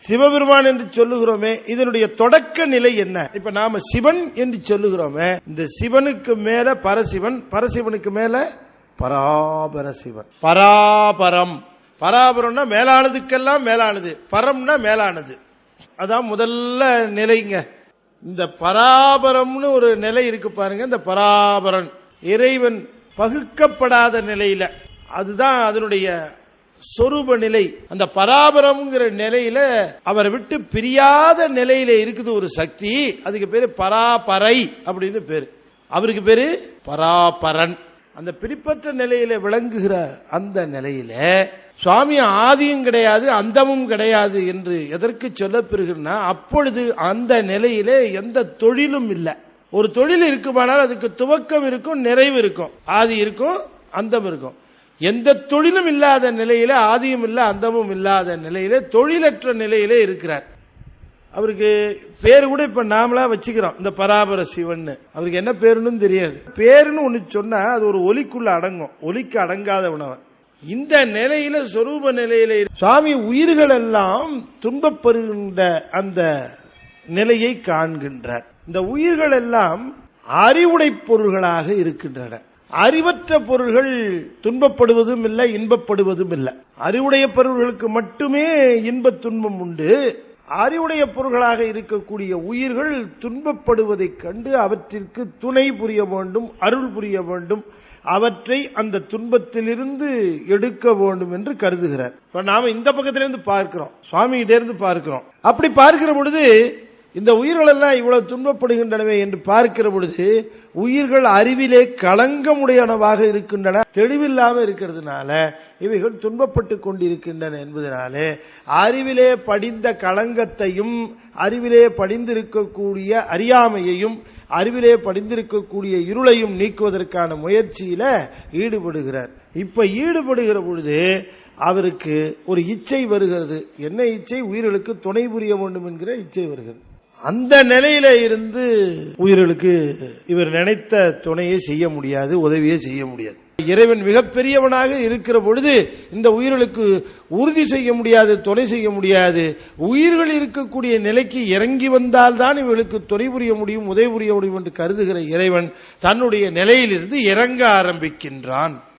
சிவபெருமான் என்று சொல்லுகிறோமே, இதனுடைய தொடக்க நிலை என்ன? இப்ப நாம சிவன் என்று சொல்லுகிறோமே, இந்த சிவனுக்கு மேல பரசிவன், பரசிவனுக்கு மேல பராபர சிவன். பராபரம், பராபரம்னா மேலானதுக்கெல்லாம் மேலானது, பரம்னா மேலானது. அதான் முதல்ல நிலைங்க. இந்த பராபரம்னு ஒரு நிலை இருக்கு பாருங்க. இந்த பராபரன் இறைவன் பகுக்கப்படாத நிலையில, அதுதான் அதனுடைய சொரூப நிலை. அந்த பராபரம்ங்கிற நிலையில அவரை விட்டு பிரியாத நிலையில இருக்குது ஒரு சக்தி. அதுக்கு பேரு பராபரை அப்படின்னு பேரு. அவருக்கு பேரு பராபரன். அந்த பிரிப்பற்ற நிலையில விளங்குகிற அந்த நிலையில சுவாமி ஆதியும் கிடையாது அந்தமும் கிடையாது என்று எதற்கு சொல்லப்பெறுகிறனா, அப்பொழுது அந்த நிலையிலே எந்த தொழிலும் இல்லை. ஒரு தொழில் இருக்குமானால் அதுக்கு துவக்கம் இருக்கும், நிறைவு இருக்கும், ஆதி இருக்கும், அந்தம் இருக்கும். எந்த தொழிலும் இல்லாத நிலையில, ஆதியும் இல்ல அந்தமும் இல்லாத நிலையில, தொழிலற்ற நிலையிலே இருக்கிறார். அவருக்கு பேரு கூட இப்ப நாமளா வச்சுக்கிறோம், இந்த பராபர சிவன். அவருக்கு என்ன பேருன்னு தெரியாது. பேருன்னு ஒண்ணு சொன்னா அது ஒரு ஒலிக்குள்ள அடங்கும், ஒலிக்கு அடங்காத உணவன். இந்த நிலையில, சொரூப நிலையில சுவாமி உயிர்கள் எல்லாம் துன்பப்படுகின்ற அந்த நிலையை காண்கின்றார். இந்த உயிர்கள் எல்லாம் அறிவுடை பொருள்களாக இருக்கின்றன. அறிவற்ற பொருள்கள் துன்பப்படுவதும் இல்லை, இன்பப்படுவதும் இல்லை. அறிவுடைய பொருள்களுக்கு மட்டுமே இன்ப துன்பம் உண்டு. அறிவுடைய பொருள்களாக இருக்கக்கூடிய உயிர்கள் துன்பப்படுவதைக் கண்டு அவற்றிற்கு துணை புரிய வேண்டும், அருள் புரிய வேண்டும், அவற்றை அந்த துன்பத்திலிருந்து எடுக்க வேண்டும் என்று கருதுகிறார். இப்ப நாம இந்த பக்கத்திலிருந்து பார்க்கிறோம், சுவாமிகிட்ட இருந்து பார்க்கிறோம். அப்படி பார்க்கிற பொழுது இந்த உயிர்கள் எல்லாம் இவ்வளவு துன்பப்படுகின்றனவே என்று பார்க்கிற பொழுது உயிர்கள் அறிவிலே களங்கமுடையனவாக இருக்கின்றன. தெளிவில்லாம இருக்கிறதுனால இவைகள் துன்பப்பட்டு கொண்டிருக்கின்றன என்பதனாலே அறிவிலே படிந்த களங்கத்தையும், அறிவிலே படிந்திருக்கக்கூடிய அறியாமையையும், அறிவிலே படிந்திருக்கக்கூடிய இருளையும் நீக்குவதற்கான முயற்சியில ஈடுபடுகிறார். இப்ப ஈடுபடுகிற பொழுது அவருக்கு ஒரு இச்சை வருகிறது. என்ன இச்சை? உயிர்களுக்கு துணை புரிய வேண்டும் என்கிற இச்சை வருகிறது. அந்த நிலையில இருந்து உயிர்களுக்கு இவர் நினைத்த துணையை செய்ய முடியாது, உதவியை செய்ய முடியாது. இறைவன் மிகப்பெரியவனாக இருக்கிற பொழுது இந்த உயிர்களுக்கு உறுதி செய்ய முடியாது, துணை செய்ய முடியாது. உயிர்கள் இருக்கக்கூடிய நிலைக்கு இறங்கி வந்தால்தான் இவர்களுக்கு துணை புரிய முடியும், உதவி புரிய முடியும் என்று கருதுகிற இறைவன் தன்னுடைய நிலையிலிருந்து இறங்க ஆரம்பிக்கின்றான்.